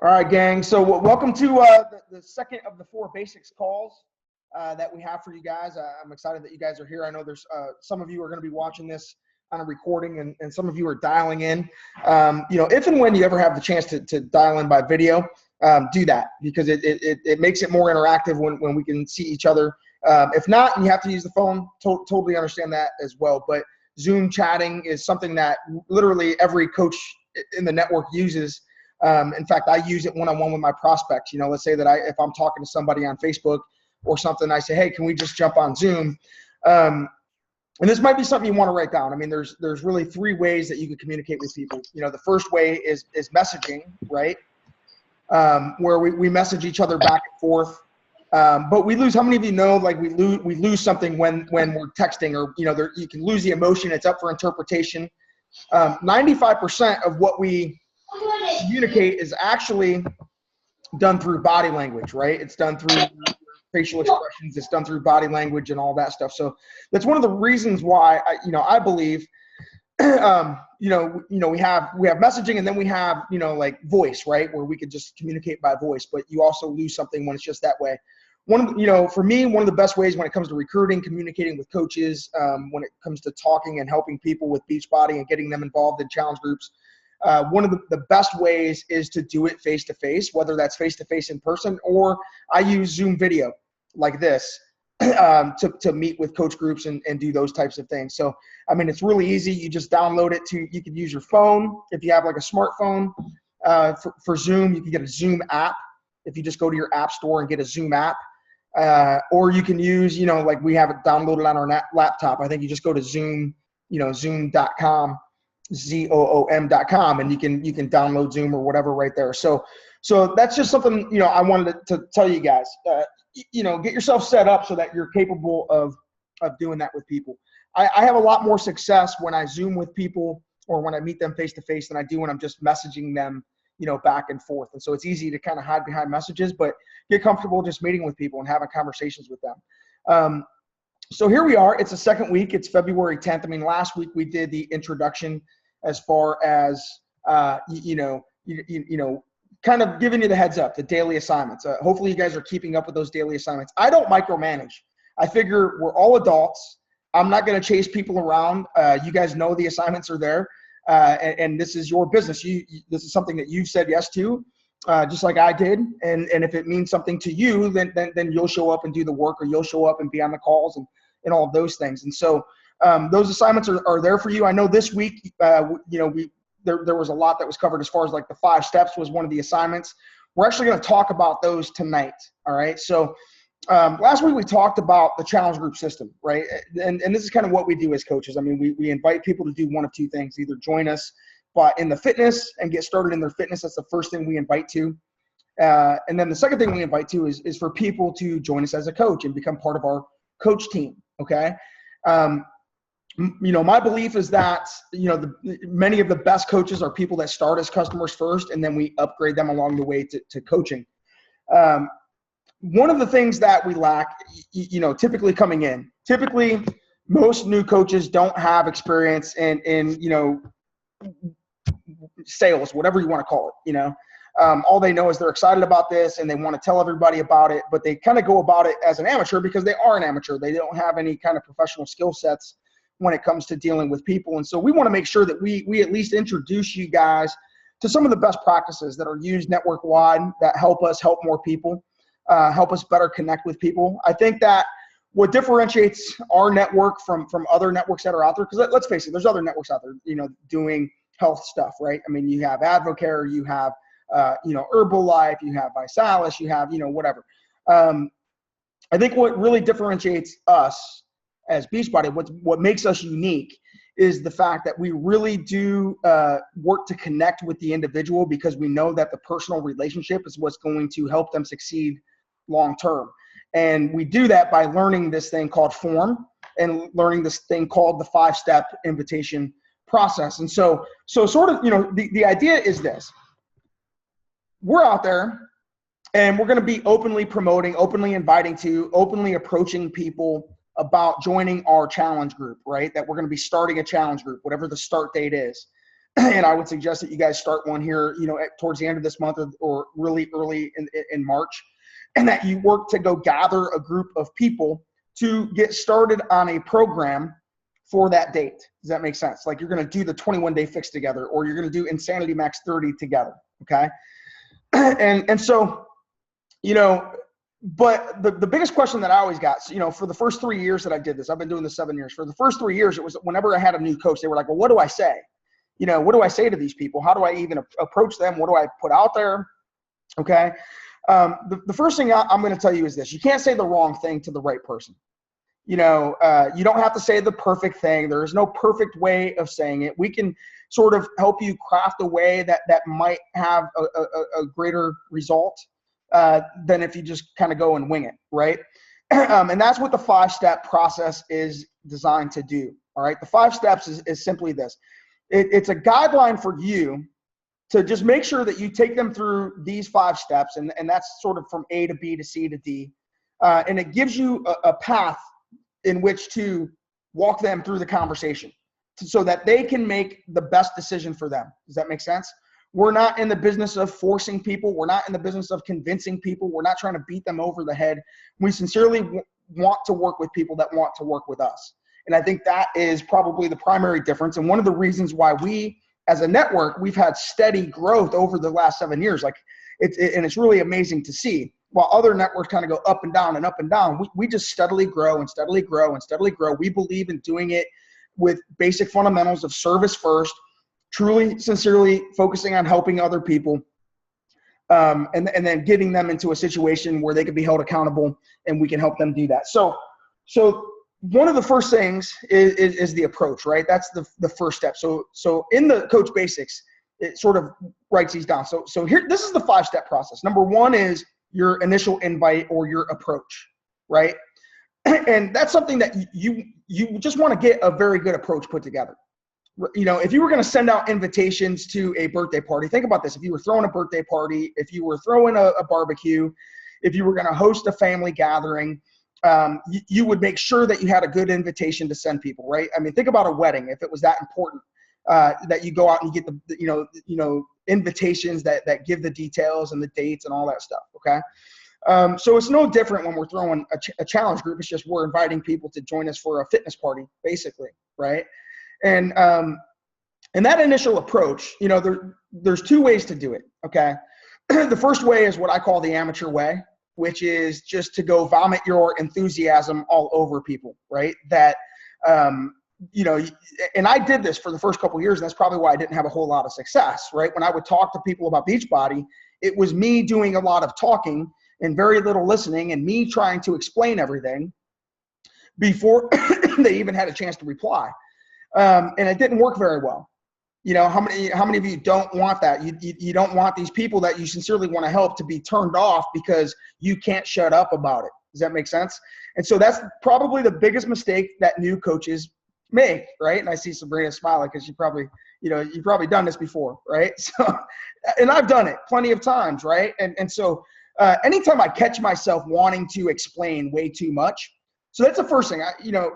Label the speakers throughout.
Speaker 1: All right, gang. So welcome to the second of the four basics calls that we have for you guys. I'm excited that you guys are here. I know there's some of you are going to be watching this on a recording, and some of you are dialing in. If and when you ever have the chance to dial in by video, do that, because it makes it more interactive when we can see each other. If not, and you have to use the phone, totally understand that as well. But Zoom chatting is something that literally every coach in the network uses. In fact, I use it one-on-one with my prospects. Let's say that if I'm talking to somebody on Facebook or something, I say, hey, can we just jump on Zoom? And this might be something you want to write down. I mean, there's really three ways that you can communicate with people. The first way is messaging, right? Where we message each other back and forth. But we lose, how many of you know, like we lose something when we're texting, or, you can lose the emotion. It's up for interpretation. 95% of what we communicate is actually done through body language, right? It's done through facial expressions. It's done through body language and all that stuff. So that's one of the reasons why I believe, we have messaging, and then we have, like voice, right? Where we could just communicate by voice, but you also lose something when it's just that way. For me, one of the best ways when it comes to recruiting, communicating with coaches, when it comes to talking and helping people with Beachbody and getting them involved in challenge groups, one of the best ways is to do it face-to-face, whether that's face-to-face in person, or I use Zoom video like this to meet with coach groups and do those types of things. So, I mean, it's really easy. You just download it you can use your phone. If you have like a smartphone for Zoom, you can get a Zoom app. If you just go to your app store and get a Zoom app, or you can use, like we have it downloaded on our laptop. I think you just go to Zoom, zoom.com. ZOOM.com, and you can download Zoom or whatever right there. So that's just something, I wanted to tell you guys, get yourself set up so that you're capable of doing that with people. I have a lot more success when I Zoom with people or when I meet them face to face than I do when I'm just messaging them, back and forth. And so it's easy to kind of hide behind messages, but get comfortable just meeting with people and having conversations with them. So here we are. It's the second week. It's February 10th. I mean, last week we did the introduction as far as, kind of giving you the heads up, the daily assignments. Hopefully you guys are keeping up with those daily assignments. I don't micromanage. I figure we're all adults. I'm not going to chase people around. You guys know the assignments are there, and this is your business. This is something that you've said yes to, just like I did. And if it means something to you, then you'll show up and do the work, or you'll show up and be on the calls and all of those things. And so those assignments are there for you. I know this week, there was a lot that was covered as far as like the 5 steps was one of the assignments. We're actually going to talk about those tonight. All right. So last week we talked about the challenge group system, right? And this is kind of what we do as coaches. I mean, we invite people to do one of two things: either join us in the fitness and get started in their fitness. That's the first thing we invite to. And then the second thing we invite to is for people to join us as a coach and become part of our coach team. Okay. My belief is that, many of the best coaches are people that start as customers first, and then we upgrade them along the way to coaching. One of the things that we lack, typically coming in, most new coaches don't have experience in sales, whatever you want to call it. All they know is they're excited about this and they want to tell everybody about it, but they kind of go about it as an amateur because they are an amateur. They don't have any kind of professional skill sets when it comes to dealing with people. And so we want to make sure that we at least introduce you guys to some of the best practices that are used network-wide that help us help more people, help us better connect with people. I think that what differentiates our network from other networks that are out there, because let's face it, there's other networks out there, doing health stuff, right? I mean, you have Advocare, you have, Herbalife, you have Visalis, you have, whatever. I think what really differentiates us as Beachbody, what makes us unique, is the fact that we really do work to connect with the individual, because we know that the personal relationship is what's going to help them succeed long term. And we do that by learning this thing called FORM and learning this thing called the 5-step invitation process. And so sort of, the idea is this: we're out there and we're going to be openly promoting, openly inviting to, openly approaching people about joining our challenge group, right? That we're going to be starting a challenge group, whatever the start date is. And I would suggest that you guys start one here, towards the end of this month or really early in March, and that you work to go gather a group of people to get started on a program for that date. Does that make sense? Like, you're going to do the 21-day fix together, or you're going to do Insanity Max 30 together. Okay. And so, but the biggest question that I always got, for the first 3 years that I did this, I've been doing this 7 years. For the first 3 years, it was whenever I had a new coach, they were like, well, what do I say? What do I say to these people? How do I even approach them? What do I put out there? Okay. The first thing I'm going to tell you is this: you can't say the wrong thing to the right person. You don't have to say the perfect thing. There is no perfect way of saying it. We can sort of help you craft a way that might have a greater result than if you just kind of go and wing it, right? And that's what the 5-step process is designed to do. All right. The 5 steps is simply this. It's a guideline for you to just make sure that you take them through these 5 steps. And that's sort of from A to B to C to D. And it gives you a path in which to walk them through the conversation so that they can make the best decision for them. Does that make sense? We're not in the business of forcing people. We're not in the business of convincing people. We're not trying to beat them over the head. We sincerely want to work with people that want to work with us. And I think that is probably the primary difference. And one of the reasons why we, as a network, we've had steady growth over the last 7 years. And it's really amazing to see. While other networks kind of go up and down and up and down, we just steadily grow and steadily grow and steadily grow. We believe in doing it with basic fundamentals of service first, truly, sincerely focusing on helping other people, and then getting them into a situation where they can be held accountable and we can help them do that. So one of the first things is the approach, right? That's the first step. So in the Coach Basics, it sort of writes these down. So here, this is the 5-step process. Number 1 is your initial invite or your approach, right? And that's something that you just want to get a very good approach put together. If you were going to send out invitations to a birthday party, think about this. If you were throwing a birthday party, if you were throwing a barbecue, if you were going to host a family gathering, you would make sure that you had a good invitation to send people, right? I mean, think about a wedding. If it was that important, that you go out and you get the invitations that give the details and the dates and all that stuff. Okay. So it's no different when we're throwing a challenge group. It's just we're inviting people to join us for a fitness party, basically, right? And that initial approach, there's 2 ways to do it. Okay. The first way is what I call the amateur way, which is just to go vomit your enthusiasm all over people, right? That, and I did this for the first couple of years, and that's probably why I didn't have a whole lot of success, right? When I would talk to people about Beachbody, it was me doing a lot of talking and very little listening, and me trying to explain everything before they even had a chance to reply. And it didn't work very well. How many of you don't want that? You don't want these people that you sincerely want to help to be turned off because you can't shut up about it. Does that make sense? And so that's probably the biggest mistake that new coaches make, right? And I see Sabrina smiling because you've probably done this before, right? So, and I've done it plenty of times, right? And so anytime I catch myself wanting to explain way too much, so that's the first thing.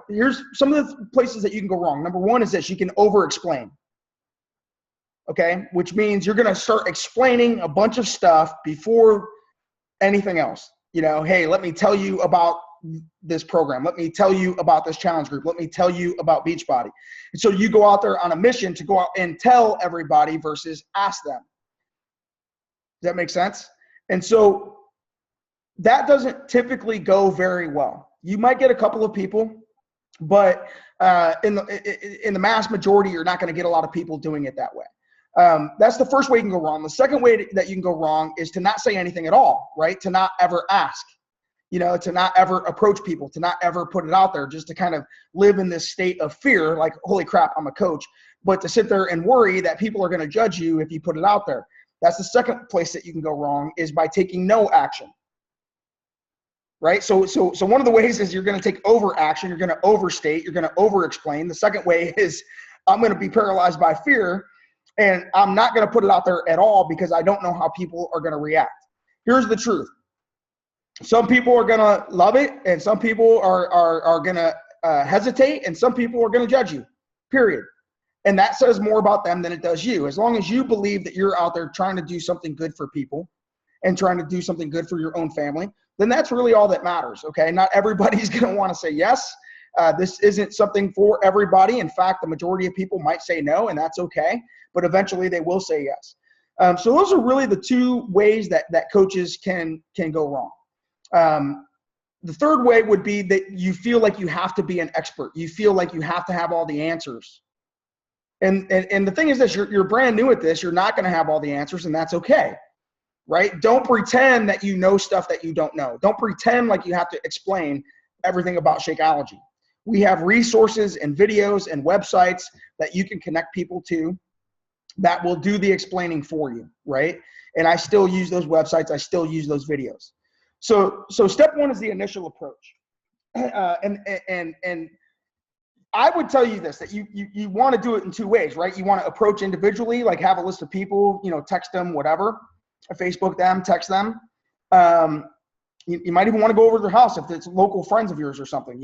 Speaker 1: Here's some of the places that you can go wrong. Number 1 is this: you can over-explain. Okay, which means you're going to start explaining a bunch of stuff before anything else. Hey, let me tell you about this program. Let me tell you about this challenge group. Let me tell you about Beachbody. And so you go out there on a mission to go out and tell everybody versus ask them. Does that make sense? And so that doesn't typically go very well. You might get a couple of people, but in the mass majority, you're not going to get a lot of people doing it that way. That's the first way you can go wrong. The second way that you can go wrong is to not say anything at all, right? To not ever ask, to not ever approach people, to not ever put it out there, just to kind of live in this state of fear, like, holy crap, I'm a coach, but to sit there and worry that people are going to judge you if you put it out there. That's the second place that you can go wrong, is by taking no action, right? So one of the ways is you're going to take over action, you're going to overstate, you're going to over-explain. The second way is I'm going to be paralyzed by fear, and I'm not going to put it out there at all because I don't know how people are going to react. Here's the truth. Some people are going to love it, and some people are going to hesitate, and some people are going to judge you, period. And that says more about them than it does you. As long as you believe that you're out there trying to do something good for people and trying to do something good for your own family, then that's really all that matters, okay? Not everybody's going to want to say yes. This isn't something for everybody. In fact, the majority of people might say no, and that's okay, but eventually they will say yes. So those are really the two ways that coaches can go wrong. The third way would be that you feel like you have to be an expert. You feel like you have to have all the answers. And the thing is this, you're brand new at this. You're not going to have all the answers, and that's okay, right? Don't pretend that you know stuff that you don't know. Don't pretend like you have to explain everything about Shakeology. We have resources and videos and websites that you can connect people to that will do the explaining for you, right? And I still use those websites. I still use those videos. So step one is the initial approach. And I would tell you this, that you want to do it in two ways, right? You want to approach individually, like have a list of people, text them, whatever, Facebook them, text them. You might even want to go over to their house if it's local friends of yours or something,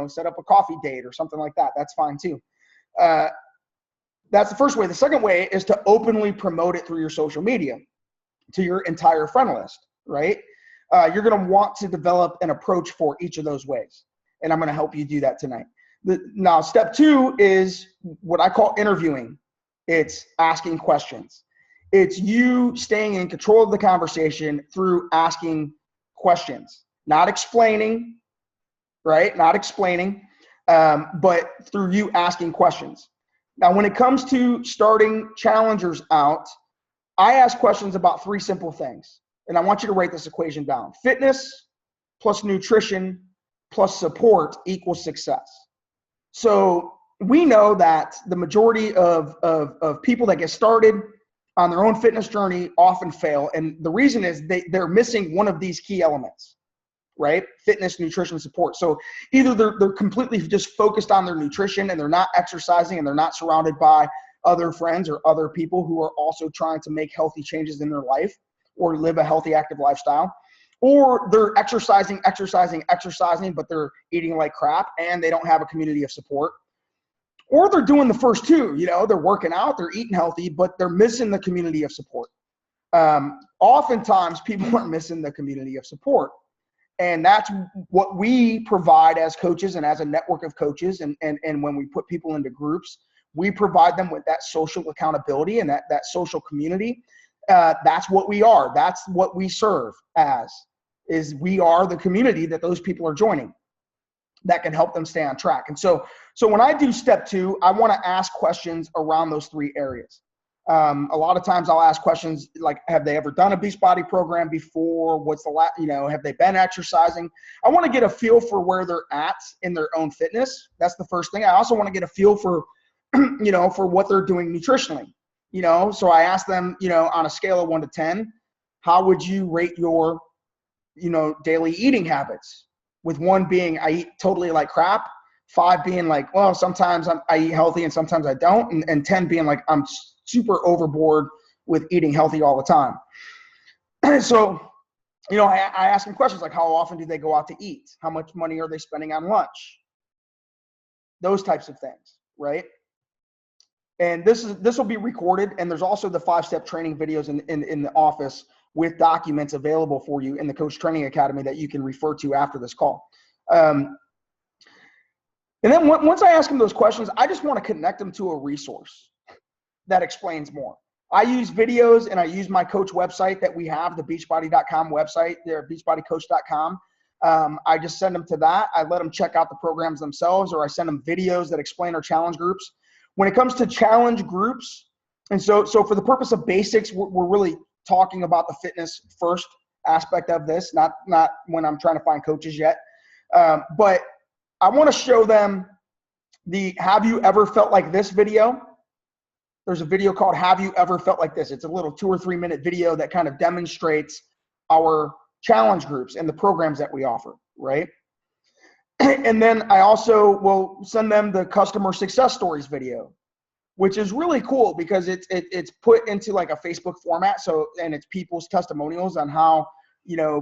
Speaker 1: set up a coffee date or something like that. That's fine too. That's the first way. The second way is to openly promote it through your social media to your entire friend list, right? You're going to want to develop an approach for each of those ways. And I'm going to help you do that tonight. Now, step two is what I call interviewing. It's asking questions. It's you staying in control of the conversation through asking questions, not explaining, right? Not explaining, but through you asking questions. Now, when it comes to starting challengers out, I ask questions about three simple things. And I want you to write this equation down. Fitness plus nutrition plus support equals success. So we know that the majority of people that get started on their own fitness journey often fail. And the reason is they're missing one of these key elements, right? Fitness, nutrition, support. So either they're completely just focused on their nutrition and they're not exercising and they're not surrounded by other friends or other people who are also trying to make healthy changes in their life or live a healthy, active lifestyle. Or they're exercising, but they're eating like crap and they don't have a community of support. Or they're doing the first two, they're working out, they're eating healthy, but they're missing the community of support. Oftentimes people are missing the community of support. And that's what we provide as coaches and as a network of coaches. And when we put people into groups, we provide them with that social accountability and that social community. That's what we are. That's what we serve as, is we are the community that those people are joining that can help them stay on track. And so when I do step two, I want to ask questions around those three areas. A lot of times I'll ask questions like, have they ever done a Beachbody program before? What's the last, have they been exercising? I want to get a feel for where they're at in their own fitness. That's the first thing. I also want to get a feel for, for what they're doing nutritionally. So I ask them, on a scale of 1 to 10, how would you rate your, daily eating habits? With 1 being, I eat totally like crap, 5 being like, well, sometimes I eat healthy and sometimes I don't, and 10 being like, I'm super overboard with eating healthy all the time. So, I ask them questions like, how often do they go out to eat? How much money are they spending on lunch? Those types of things, right? And this will be recorded, and there's also the 5-step training videos in the office with documents available for you in the Coach Training Academy that you can refer to after this call. And then once I ask them those questions, I just want to connect them to a resource that explains more. I use videos and I use my coach website that we have, the beachbody.com website, there, beachbodycoach.com. I just send them to that. I let them check out the programs themselves, or I send them videos that explain our challenge groups. When it comes to challenge groups, and so for the purpose of basics, we're really talking about the fitness first aspect of this, not when I'm trying to find coaches yet. But I want to show them the Have You Ever Felt Like This video. There's a video called Have You Ever Felt Like This? It's a little 2 or 3 minute video that kind of demonstrates our challenge groups and the programs that we offer, right? And then I also will send them the customer success stories video, which is really cool because it's put into like a Facebook format. So, and it's people's testimonials on how,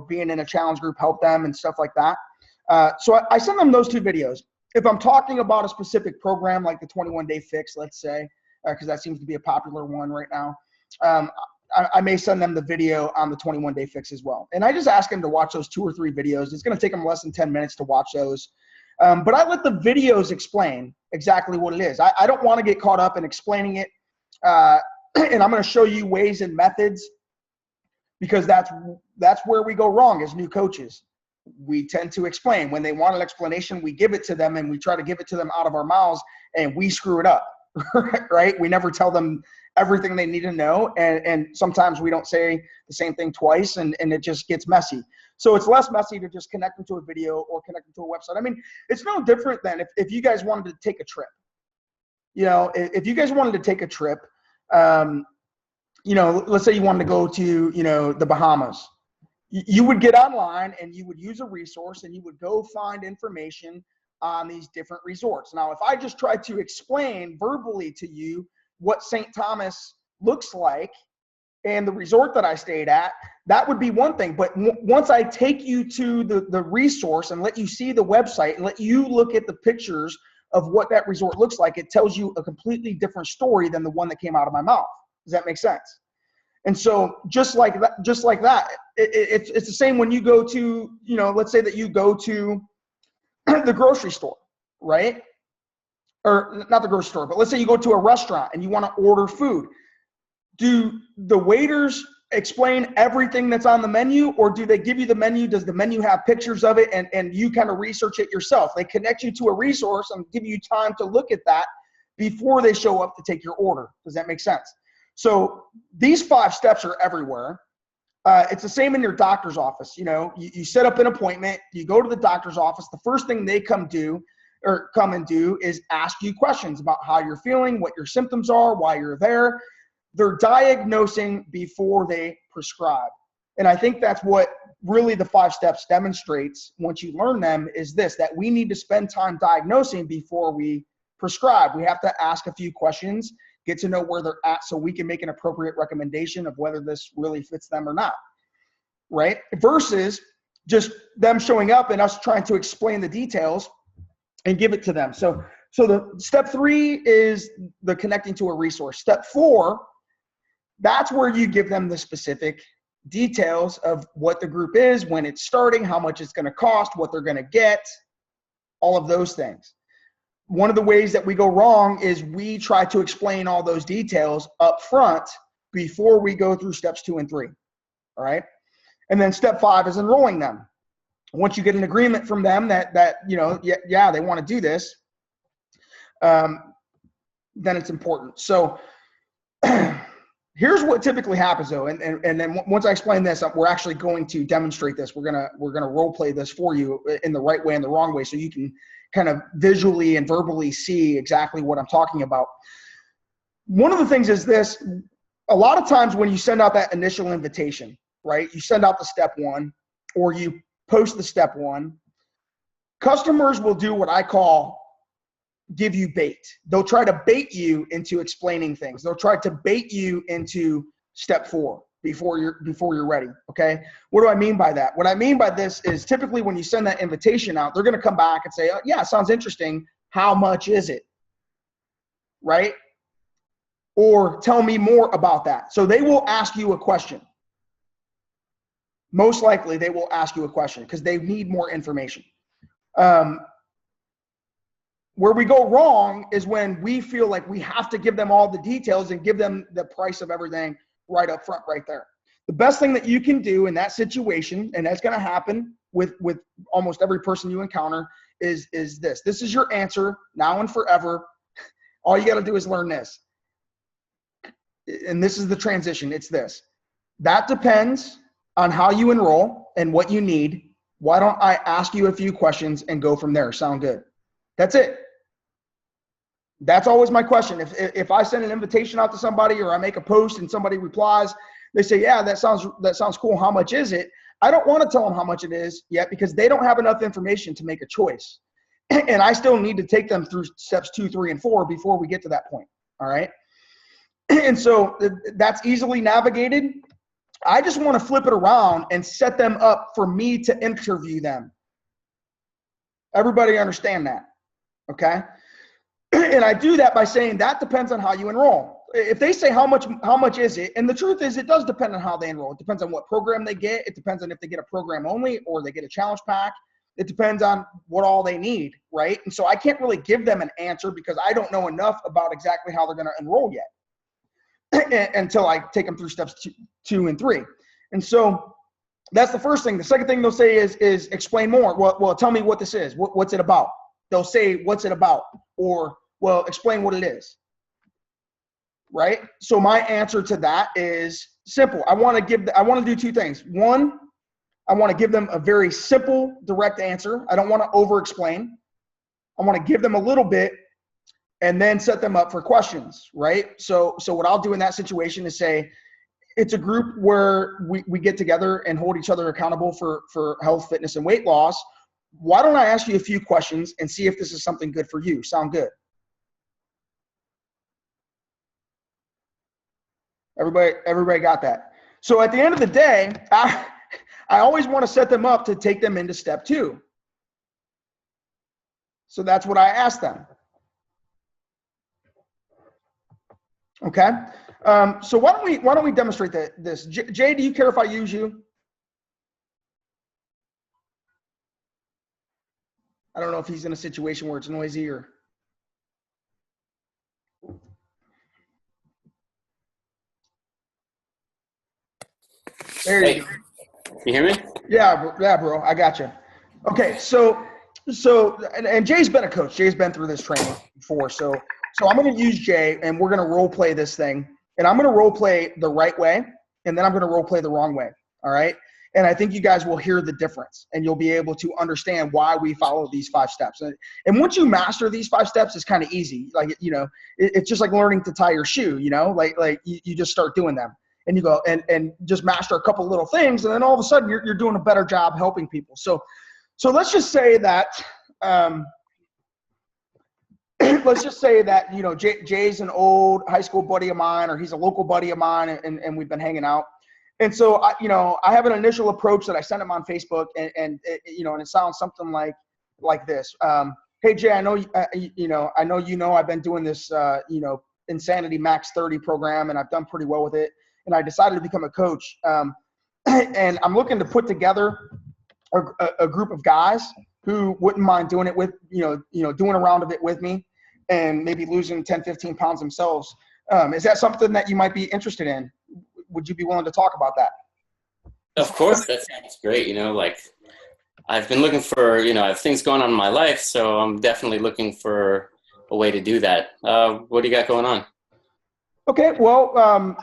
Speaker 1: being in a challenge group helped them and stuff like that. So I send them those 2 videos. if I'm talking about a specific program like the 21-day fix, let's say, because that seems to be a popular one right now, I may send them the video on the 21-day fix as well. And I just ask them to watch those 2 or 3 videos. It's going to take them less than 10 minutes to watch those. But I let the videos explain exactly what it is. I don't want to get caught up in explaining it. And I'm going to show you ways and methods, because that's where we go wrong as new coaches. We tend to explain. When they want an explanation, we give it to them, and we try to give it to them out of our mouths, and we screw it up, right? We never tell them everything they need to know, and sometimes we don't say the same thing twice, and it just gets messy. So it's less messy to just connect them to a video or connect them to a website. I mean, it's no different than if you guys wanted to take a trip. You know, if you guys wanted to take a trip, you know, let's say you wanted to go to, you know, the Bahamas. You would get online and you would use a resource and you would go find information on these different resorts. Now, if I just tried to explain verbally to you what St. Thomas looks like and the resort that I stayed at, that would be one thing. But once I take you to the resource and let you see the website and let you look at the pictures of what that resort looks like, it tells you a completely different story than the one that came out of my mouth. Does that make sense? And so just like that, it's the same when you go to, you know, let's say that you go to the grocery store, right? Or not the grocery store, but let's say you go to a restaurant and you want to order food. Do the waiters explain everything that's on the menu, or do they give you the menu? Does the menu have pictures of it and you kind of research it yourself? They connect you to a resource and give you time to look at that before they show up to take your order. Does that make sense? So these 5 steps are everywhere. It's the same in your doctor's office. You know, you set up an appointment, you go to the doctor's office. The first thing they come and do is ask you questions about how you're feeling, what your symptoms are, why you're there. They're diagnosing before they prescribe. And I think that's what really the 5 steps demonstrates once you learn them, is this, that we need to spend time diagnosing before we prescribe. We have to ask a few questions, get to know where they're at so we can make an appropriate recommendation of whether this really fits them or not, right? Versus just them showing up and us trying to explain the details and give it to them. So the step 3 is the connecting to a resource. Step 4, that's where you give them the specific details of what the group is, when it's starting, how much it's going to cost, what they're going to get, all of those things. One of the ways that we go wrong is we try to explain all those details up front before we go through steps 2 and 3. All right. And then step 5 is enrolling them. Once you get an agreement from them that you know, yeah, they want to do this, then it's important. So here's what typically happens though. And then once I explain this, we're actually going to demonstrate this. We're going to role play this for you in the right way and the wrong way, so you can kind of visually and verbally see exactly what I'm talking about. One of the things is this: a lot of times when you send out that initial invitation, right, you send out the step 1 or you post the step 1, customers will do what I call give you bait. They'll try to bait you into explaining things. They'll try to bait you into step 4 before you're ready. Okay. What do I mean by that? What I mean by this is typically when you send that invitation out, they're going to come back and say, oh, yeah, sounds interesting. How much is it? Right? Or tell me more about that. So they will ask you a question. Most likely they will ask you a question because they need more information. Where we go wrong is when we feel like we have to give them all the details and give them the price of everything right up front, right there. The best thing that you can do in that situation, and that's going to happen with almost every person you encounter, is this. This is your answer now and forever. All you got to do is learn this. And this is the transition. It's this. That depends on how you enroll and what you need. Why don't I ask you a few questions and go from there? Sound good? That's it. That's always my question. If I send an invitation out to somebody or I make a post and somebody replies, they say, yeah, that sounds cool. How much is it? I don't want to tell them how much it is yet because they don't have enough information to make a choice. And I still need to take them through steps 2, 3, and 4 before we get to that point. All right. And so that's easily navigated. I just want to flip it around and set them up for me to interview them. Everybody understand that? Okay. And I do that by saying that depends on how you enroll. If they say how much is it, and the truth is it does depend on how they enroll. It depends on what program they get. It depends on if they get a program only or they get a challenge pack. It depends on what all they need, right? And so I can't really give them an answer because I don't know enough about exactly how they're going to enroll yet until I take them through steps 2 and 3. And so that's the first thing. The second thing they'll say is explain more. Well, tell me what this is. What's it about? They'll say, what's it about? Or, well, explain what it is, right? So my answer to that is simple. I want to do 2 things. One, I want to give them a very simple, direct answer. I don't want to over-explain. I want to give them a little bit and then set them up for questions, right? So what I'll do in that situation is say, it's a group where we get together and hold each other accountable for health, fitness, and weight loss. Why don't I ask you a few questions and see if this is something good for you? Sound good? Everybody got that? So at the end of the day, I always want to set them up to take them into step 2. So that's what I ask them. Okay. So why don't we demonstrate this? Jay, do you care if I use you? I don't know if he's in a situation where it's noisy or. There you go.
Speaker 2: You hear me?
Speaker 1: Yeah, bro. I got you. Okay, so and Jay's been a coach. Jay's been through this training before. So I'm going to use Jay, and we're going to role play this thing. And I'm going to role play the right way, and then I'm going to role play the wrong way. All right. And I think you guys will hear the difference, and you'll be able to understand why we follow these 5 steps. And once you master these 5 steps, it's kind of easy. Like, it's just like learning to tie your shoe. Like you just start doing them. And you go and just master a couple little things, and then all of a sudden you're doing a better job helping people. So let's just say that Jay's an old high school buddy of mine, or he's a local buddy of mine, and we've been hanging out. And so I have an initial approach that I sent him on Facebook, and it sounds something like this. Hey Jay, I know I've been doing this Insanity Max 30 program, and I've done pretty well with it. And I decided to become a coach. And I'm looking to put together a group of guys who wouldn't mind doing it with, doing a round of it with me and maybe losing 10, 15 pounds themselves. Is that something that you might be interested in? Would you be willing to talk about that?
Speaker 2: Of course, that sounds great. I've been looking for, I have things going on in my life, so I'm definitely looking for a way to do that. What do you got going on?
Speaker 1: Okay, well,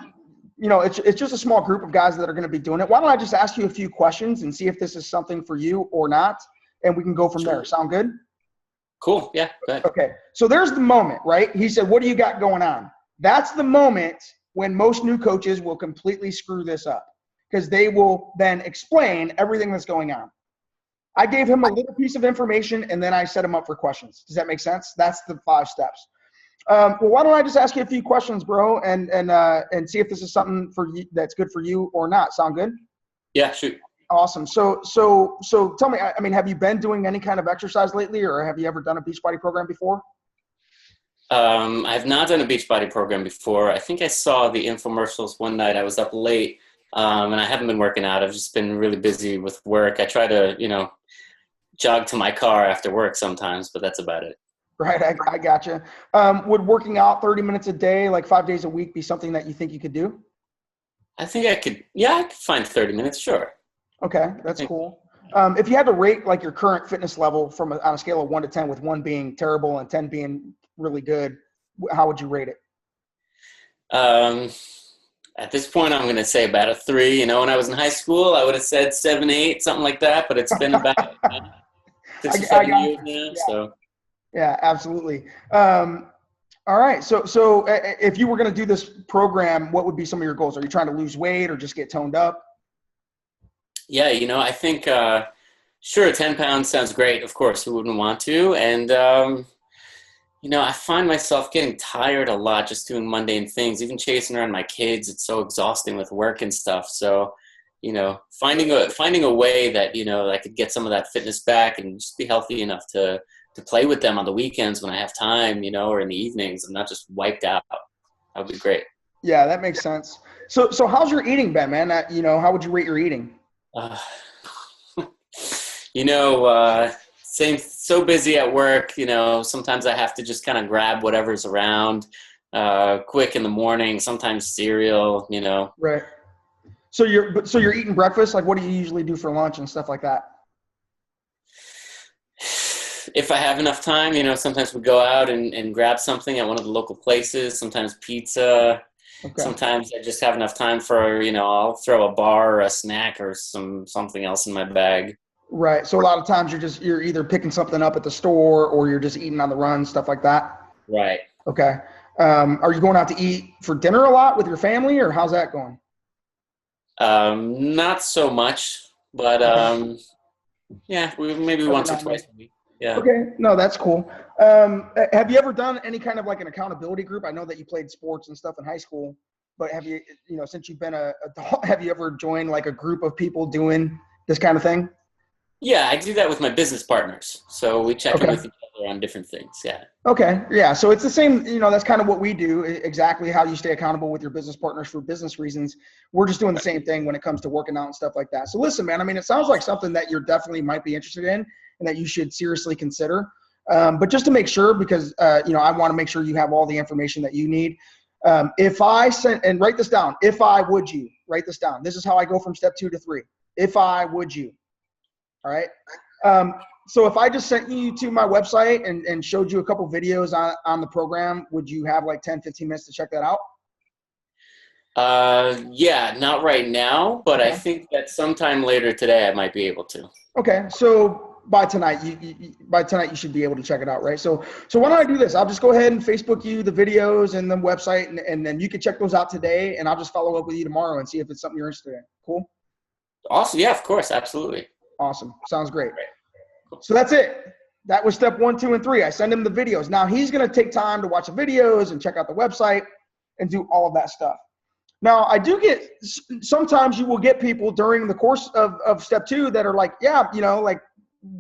Speaker 1: it's just a small group of guys that are going to be doing it. Why don't I just ask you a few questions and see if this is something for you or not, and we can go from there. Sound good?
Speaker 2: Cool. Yeah, go ahead.
Speaker 1: Okay, so there's the moment, right? He said, what do you got going on? That's the moment when most new coaches will completely screw this up, because they will then explain everything that's going on. I gave him a little piece of information, and then I set him up for questions. Does that make sense? That's the 5 steps. Well, why don't I just ask you a few questions, bro, and see if this is something for you that's good for you or not. Sound good?
Speaker 2: Yeah, shoot.
Speaker 1: Awesome. So tell me, have you been doing any kind of exercise lately, or have you ever done a Beachbody program before?
Speaker 2: I've not done a Beachbody program before. I think I saw the infomercials one night. I was up late, and I haven't been working out. I've just been really busy with work. I try to, jog to my car after work sometimes, but that's about it.
Speaker 1: Right, I gotcha. Would working out 30 minutes a day, like 5 days a week, be something that you think you could do?
Speaker 2: I think I could find 30 minutes, sure.
Speaker 1: Okay, that's cool. If you had to rate like your current fitness level on a scale of 1 to 10, with 1 being terrible and 10 being really good, how would you rate it?
Speaker 2: At this point, I'm going to say about a 3. When I was in high school, I would have said 7, 8, something like that, but it's been about 6 or 7 years now, so.
Speaker 1: Yeah, absolutely. All right. So if you were going to do this program, what would be some of your goals? Are you trying to lose weight or just get toned up?
Speaker 2: Yeah, I think, sure, 10 pounds sounds great. Of course, who wouldn't want to? And, I find myself getting tired a lot just doing mundane things, even chasing around my kids. It's so exhausting with work and stuff. So, finding a way that, I could get some of that fitness back and just be healthy enough to to play with them on the weekends when I have time, or in the evenings. I'm not just wiped out. That would be great.
Speaker 1: Yeah, that makes sense. So how's your eating been, man? How would you rate your eating?
Speaker 2: Uh, same, so busy at work, sometimes I have to just kind of grab whatever's around, quick in the morning, sometimes cereal,
Speaker 1: Right. So you're eating breakfast? Like, what do you usually do for lunch and stuff like that?
Speaker 2: If I have enough time, sometimes we go out and grab something at one of the local places, sometimes pizza.
Speaker 1: Okay.
Speaker 2: Sometimes I just have enough time for, I'll throw a bar or a snack or something else in my bag.
Speaker 1: Right. So a lot of times you're either picking something up at the store or you're just eating on the run, stuff like that.
Speaker 2: Right.
Speaker 1: Okay. Are you going out to eat for dinner a lot with your family, or how's that going?
Speaker 2: Not so much, but yeah, maybe once or twice a week. Yeah.
Speaker 1: Okay. No, that's cool. Have you ever done any kind of like an accountability group? I know that you played sports and stuff in high school, but have you, since you've been a adult, have you ever joined like a group of people doing this kind of thing?
Speaker 2: Yeah, I do that with my business partners. So we check in with each other on different things. Yeah.
Speaker 1: Okay. Yeah. So it's the same, that's kind of what we do, exactly how you stay accountable with your business partners for business reasons. We're just doing the same thing when it comes to working out and stuff like that. So listen, man, I mean, it sounds like something that you're definitely might be interested in and that you should seriously consider. But just to make sure, because, I want to make sure you have all the information that you need. If I sent, and write this down, if I would you, write this down. This is how I go from step 2 to 3. If I would you. All right. So if I just sent you to my website and showed you a couple videos on the program, would you have like 10, 15 minutes to check that out?
Speaker 2: Yeah, not right now, but
Speaker 1: Okay.
Speaker 2: I think that sometime later today I might be able to.
Speaker 1: Okay. So by tonight, you should be able to check it out, right? So why don't I do this? I'll just go ahead and Facebook you the videos and the website, and then you can check those out today, and I'll just follow up with you tomorrow and see if it's something you're interested in. Cool?
Speaker 2: Awesome. Yeah, of course. Absolutely.
Speaker 1: Awesome. Sounds great. So that's it. That was step 1, 2, and 3. I send him the videos. Now he's going to take time to watch the videos and check out the website and do all of that stuff. Now I do get, sometimes you will get people during the course of step 2 that are like, yeah, like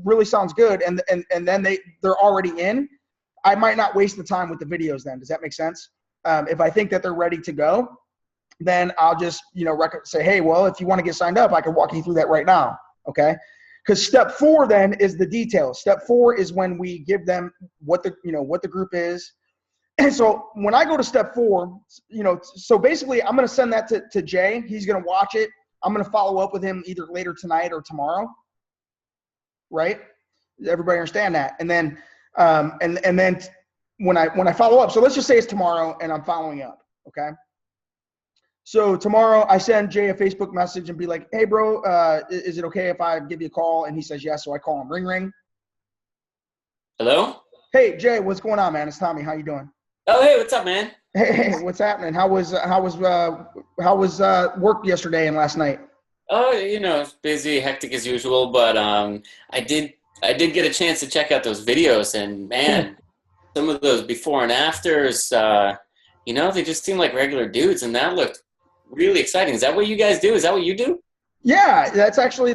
Speaker 1: really sounds good. And then they're already in. I might not waste the time with the videos then. Does that make sense? If I think that they're ready to go, then I'll just, say, hey, well, if you want to get signed up, I can walk you through that right now. Okay. Because step 4 then is the details. Step 4 is when we give them what the group is. And so when I go to step 4, so basically I'm going to send that to Jay. He's going to watch it. I'm going to follow up with him either later tonight or tomorrow. Right? Everybody understand that? And then, and then when I follow up, so let's just say it's tomorrow and I'm following up. Okay. So tomorrow I send Jay a Facebook message and be like, hey bro, is it okay if I give you a call? And he says, yes. So I call him. Ring, ring.
Speaker 2: Hello?
Speaker 1: Hey Jay, what's going on, man? It's Tommy. How you doing?
Speaker 2: Oh, hey, what's up, man?
Speaker 1: Hey, what's happening? How was work yesterday and last night?
Speaker 2: Oh, it's busy, hectic as usual, but I did get a chance to check out those videos, and man, some of those before and afters, they just seem like regular dudes, and that looked really exciting. Is that what you guys do? Is that what you do?
Speaker 1: Yeah, that's actually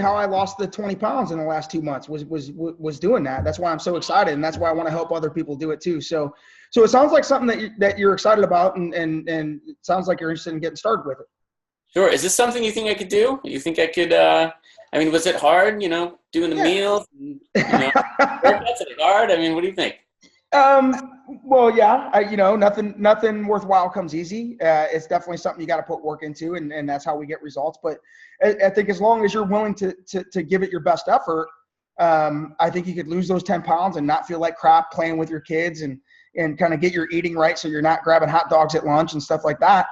Speaker 1: how I lost the 20 pounds in the last 2 months was doing that. That's why I'm so excited, and that's why I want to help other people do it too. So it sounds like something that you're excited about, and it sounds like you're interested in getting started with it.
Speaker 2: Sure. Is this something you think I could do? You think I could? Was it hard? Doing the meals, workouts, is it hard? What do you think?
Speaker 1: Well, yeah, nothing worthwhile comes easy. It's definitely something you got to put work into, and that's how we get results. But I think as long as you're willing to give it your best effort, I think you could lose those 10 pounds and not feel like crap playing with your kids and kind of get your eating right. So you're not grabbing hot dogs at lunch and stuff like that.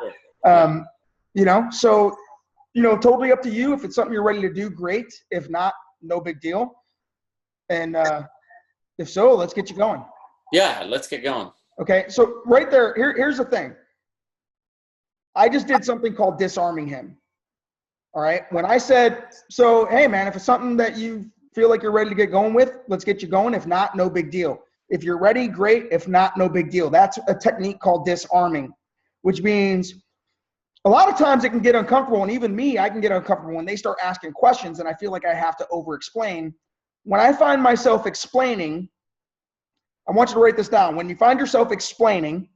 Speaker 1: So, totally up to you. If it's something you're ready to do, great. If not, no big deal. And, if so, let's get you going.
Speaker 2: Yeah, let's get going.
Speaker 1: Okay, so right there, here's the thing. I just did something called disarming him. All right, when I said, so, hey, man, if it's something that you feel like you're ready to get going with, let's get you going. If not, no big deal. If you're ready, great. If not, no big deal. That's a technique called disarming, which means a lot of times it can get uncomfortable, and even me, I can get uncomfortable when they start asking questions and I feel like I have to over-explain. When I find myself explaining, I want you to write this down. When you find yourself explaining,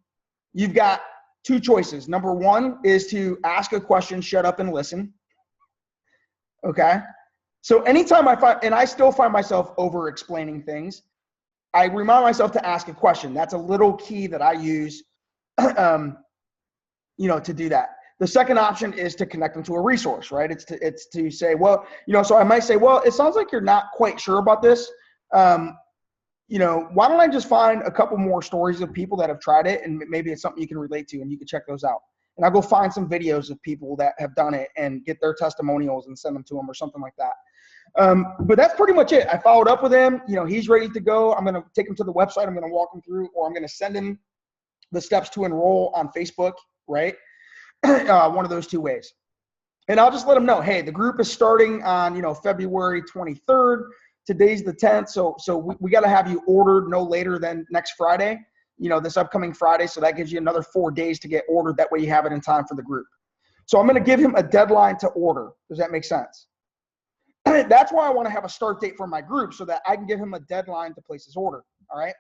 Speaker 1: you've got two choices. Number one is to ask a question, shut up and listen. Okay. So anytime I still find myself over explaining things, I remind myself to ask a question. That's a little key that I use, to do that. The second option is to connect them to a resource, right? It's to say, well, so I might say, well, it sounds like you're not quite sure about this. Why don't I just find a couple more stories of people that have tried it, and maybe it's something you can relate to, and you can check those out. And I'll go find some videos of people that have done it and get their testimonials and send them to them or something like that. But that's pretty much it. I followed up with him. He's ready to go. I'm going to take him to the website. I'm going to walk him through, or I'm going to send him the steps to enroll on Facebook, right? One of those two ways. And I'll just let him know, hey, the group is starting on, February 23rd. Today's the 10th. So we got to have you ordered no later than next Friday, this upcoming Friday. So that gives you another 4 days to get ordered. That way you have it in time for the group. So I'm going to give him a deadline to order. Does that make sense? That's why I want to have a start date for my group, so that I can give him a deadline to place his order. All right.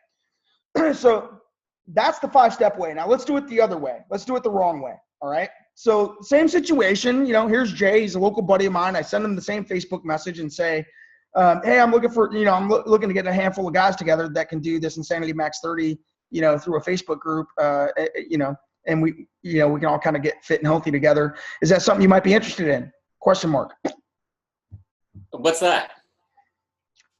Speaker 1: So that's the 5-step way. Now let's do it the other way. Let's do it the wrong way. All right. So same situation, here's Jay. He's a local buddy of mine. I send him the same Facebook message and say, hey, I'm looking for, I'm looking to get a handful of guys together that can do this Insanity Max 30, through a Facebook group, and we can all kind of get fit and healthy together. Is that something you might be interested in? Question mark.
Speaker 2: What's that?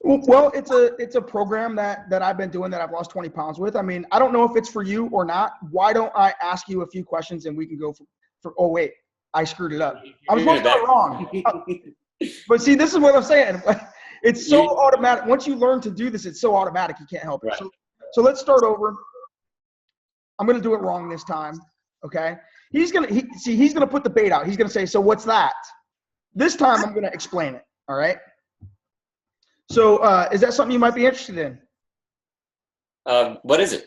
Speaker 1: Well, it's a program that I've been doing that I've lost 20 pounds with. I mean, I don't know if it's for you or not. Why don't I ask you a few questions and we can go oh, wait, I screwed it up. I was supposed to go wrong. But see, this is what I'm saying. It's so automatic. Once you learn to do this, it's so automatic you can't help it. Right. So let's start over. I'm going to do it wrong this time. Okay. He's going to put the bait out. He's going to say, so what's that? This time I'm going to explain it. All right. So is that something you might be interested in?
Speaker 2: What is it?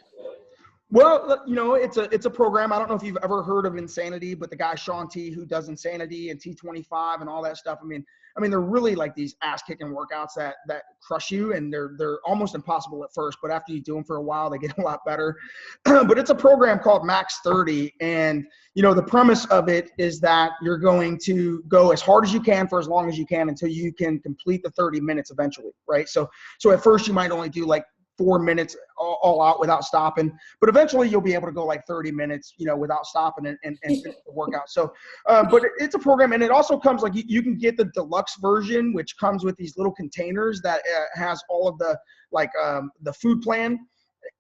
Speaker 1: Well, it's a program. I don't know if you've ever heard of Insanity, but the guy Shaun T, who does Insanity and T25 and all that stuff. I mean, they're really like these ass-kicking workouts that crush you, and they're almost impossible at first, but after you do them for a while, they get a lot better. But it's a program called Max 30, and the premise of it is that you're going to go as hard as you can for as long as you can until you can complete the 30 minutes eventually, right? So at first you might only do like 4 minutes all out without stopping, but eventually you'll be able to go like 30 minutes, without stopping and finish the workout. So, but it's a program, and it also comes like you can get the deluxe version, which comes with these little containers that has all of the food plan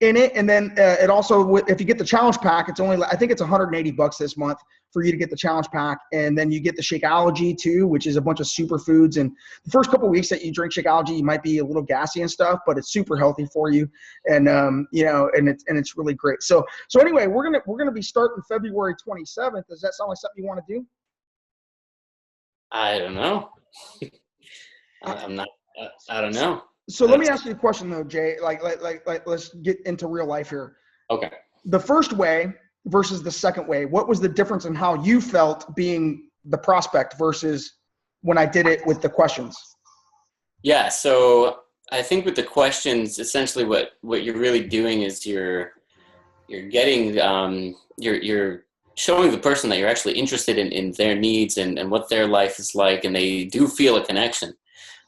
Speaker 1: in it. And then it also, if you get the challenge pack, it's only, I think it's $180 this month for you to get the challenge pack. And then you get the Shakeology too, which is a bunch of superfoods. And the first couple of weeks that you drink Shakeology, you might be a little gassy and stuff, but it's super healthy for you. And, and it's really great. So anyway, we're going to be starting February 27th. Does that sound like something you want to do?
Speaker 2: I don't know. I don't know.
Speaker 1: So let me ask you a question though, Jay. Like let's get into real life here.
Speaker 2: Okay.
Speaker 1: The first way versus the second way, what was the difference in how you felt being the prospect versus when I did it with the questions? Yeah.
Speaker 2: So I think with the questions, essentially what you're really doing is you're getting, you're showing the person that you're actually interested in their needs and what their life is like, and they do feel a connection.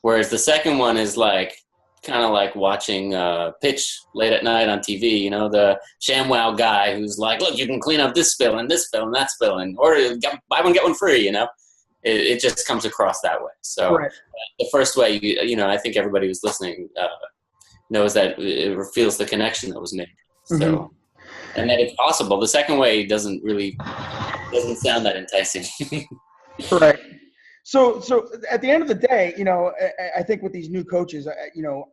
Speaker 2: Whereas the second one is like, kind of like watching pitch late at night on TV, the ShamWow guy who's like, look, you can clean up this spill and that spill, and or buy one, get one free, it just comes across that way. So right. The first way, I think everybody who's listening knows that it feels the connection that was made. Mm-hmm. So, and that it's possible. The second way doesn't sound that enticing.
Speaker 1: Right. So at the end of the day, I think with these new coaches,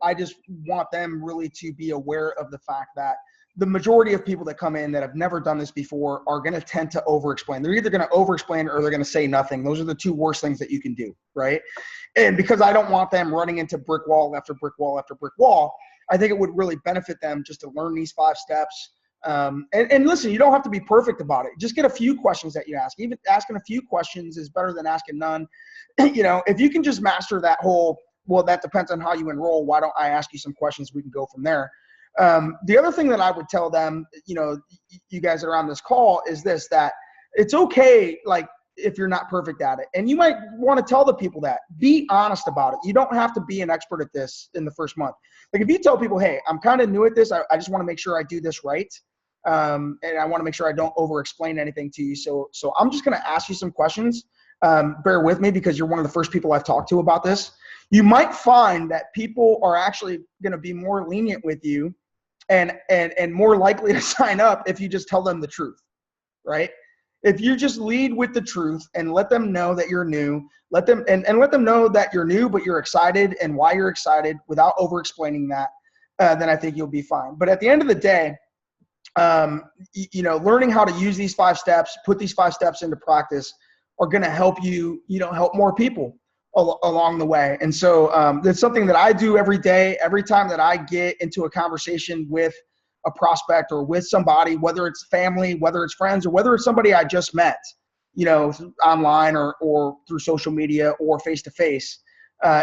Speaker 1: I just want them really to be aware of the fact that the majority of people that come in that have never done this before are going to tend to over-explain. They're either going to over-explain or they're going to say nothing. Those are the two worst things that you can do, right? And because I don't want them running into brick wall after brick wall after brick wall, I think it would really benefit them just to learn these 5 steps. And listen, you don't have to be perfect about it. Just get a few questions that you ask. Even asking a few questions is better than asking none. If you can just master that whole, well, that depends on how you enroll. Why don't I ask you some questions? We can go from there. The other thing that I would tell them, you guys that are on this call, is this, that it's okay, like, if you're not perfect at it. And you might want to tell the people that. Be honest about it. You don't have to be an expert at this in the first month. Like, if you tell people, hey, I'm kind of new at this, I just want to make sure I do this right. And I want to make sure I don't over-explain anything to you. So I'm just going to ask you some questions. Bear with me, because you're one of the first people I've talked to about this. You might find that people are actually going to be more lenient with you and more likely to sign up if you just tell them the truth, right? If you just lead with the truth and let them know that you're new, let them know that you're new, but you're excited and why you're excited without over-explaining that, then I think you'll be fine. But at the end of the day, learning how to use these 5 steps, put these 5 steps into practice, are going to help you, help more people along the way. And so that's something that I do every day. Every time that I get into a conversation with a prospect or with somebody, whether it's family, whether it's friends, or whether it's somebody I just met, online or through social media or face-to-face,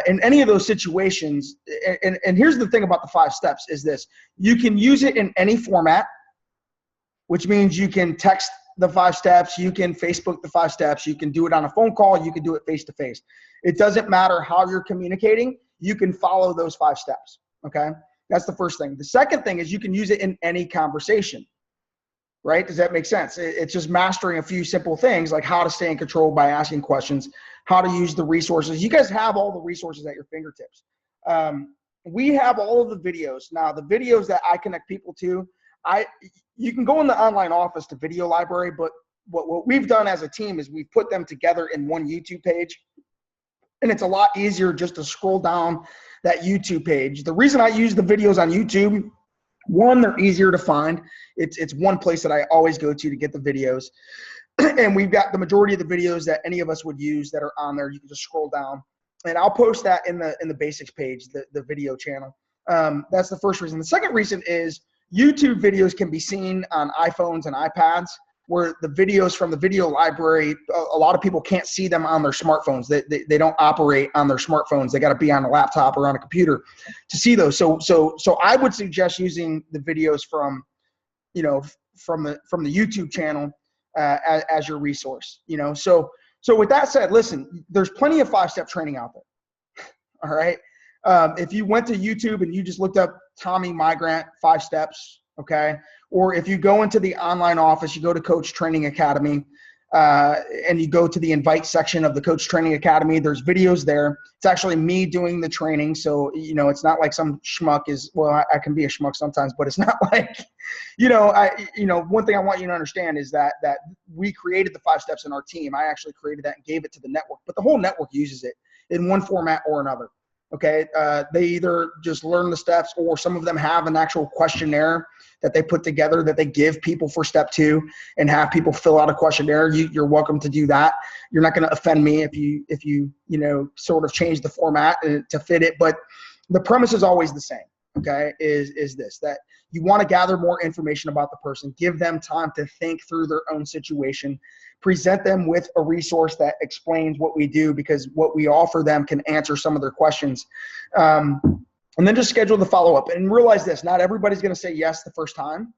Speaker 1: in any of those situations. And here's the thing about the 5 steps is this: you can use it in any format, which means you can text the 5 steps, you can Facebook the 5 steps, you can do it on a phone call, you can do it face-to-face. It doesn't matter how you're communicating, you can follow those 5 steps, okay? That's the first thing. The second thing is you can use it in any conversation, right? Does that make sense? It's just mastering a few simple things, like how to stay in control by asking questions, how to use the resources. You guys have all the resources at your fingertips. We have all of the videos. Now, the videos that I connect people to, you can go in the online office to video library, but what we've done as a team is we've put them together in one YouTube page. And it's a lot easier just to scroll down that YouTube page. The reason I use the videos on YouTube, one, they're easier to find. It's one place that I always go to get the videos. And we've got the majority of the videos that any of us would use that are on there. You can just scroll down. And I'll post that in the basics page, the video channel. That's the first reason. The second reason is YouTube videos can be seen on iPhones and iPads, where the videos from the video library, a lot of people can't see them on their smartphones. They don't operate on their smartphones. They got to be on a laptop or on a computer to see those. So I would suggest using the videos from the YouTube channel as your resource. So with that said, listen, there's plenty of 5-step training out there. All right. If you went to YouTube and you just looked up Tommy Migrant 5 steps, okay? Or if you go into the online office, you go to Coach Training Academy, and you go to the invite section of the Coach Training Academy, there's videos there. It's actually me doing the training. So, it's not like some schmuck I can be a schmuck sometimes, but it's not like, one thing I want you to understand is that we created the 5 steps in our team. I actually created that and gave it to the network, but the whole network uses it in one format or another. Okay, they either just learn the steps, or some of them have an actual questionnaire that they put together that they give people for step 2 and have people fill out a questionnaire. You're welcome to do that. You're not going to offend me if you sort of change the format to fit it, but the premise is always the same. Okay, is this, that you want to gather more information about the person, give them time to think through their own situation, present them with a resource that explains what we do, because what we offer them can answer some of their questions. And then just schedule the follow-up, and realize this: not everybody's going to say yes the first time,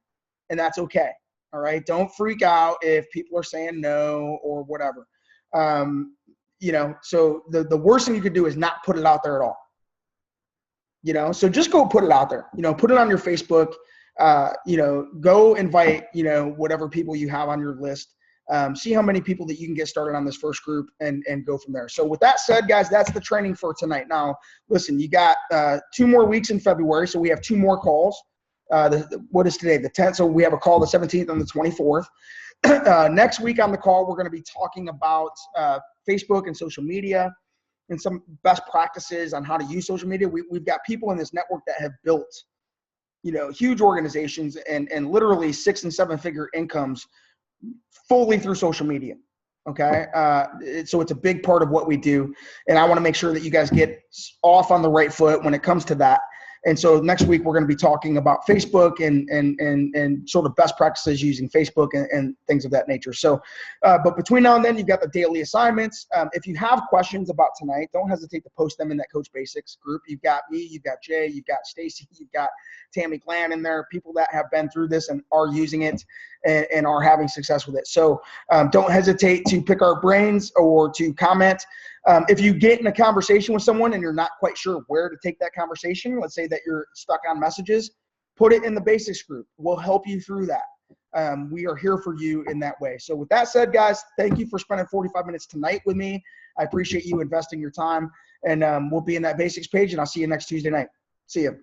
Speaker 1: and that's okay. All right, don't freak out if people are saying no or whatever. So the worst thing you could do is not put it out there at all. So just go put it out there, put it on your Facebook, go invite, whatever people you have on your list, see how many people that you can get started on this first group, and go from there. So with that said, guys, that's the training for tonight. Now, listen, you got 2 more weeks in February. So we have 2 more calls. What is today? The 10th. So we have a call the 17th and the 24th. Next week on the call, we're going to be talking about Facebook and social media, and some best practices on how to use social media. We've got people in this network that have built, huge organizations and literally 6- and 7-figure incomes fully through social media. Okay. So it's a big part of what we do. And I want to make sure that you guys get off on the right foot when it comes to that. And so next week we're going to be talking about Facebook and sort of best practices using Facebook and things of that nature. So, but between now and then, you've got the daily assignments. If you have questions about tonight, don't hesitate to post them in that Coach Basics group. You've got me, you've got Jay, you've got Stacy, you've got Tammy Glenn in there, people that have been through this and are using it and are having success with it. So don't hesitate to pick our brains or to comment. If you get in a conversation with someone and you're not quite sure where to take that conversation, let's say that you're stuck on messages, put it in the basics group. We'll help you through that. We are here for you in that way. So with that said, guys, thank you for spending 45 minutes tonight with me. I appreciate you investing your time, and we'll be in that basics page, and I'll see you next Tuesday night. See you.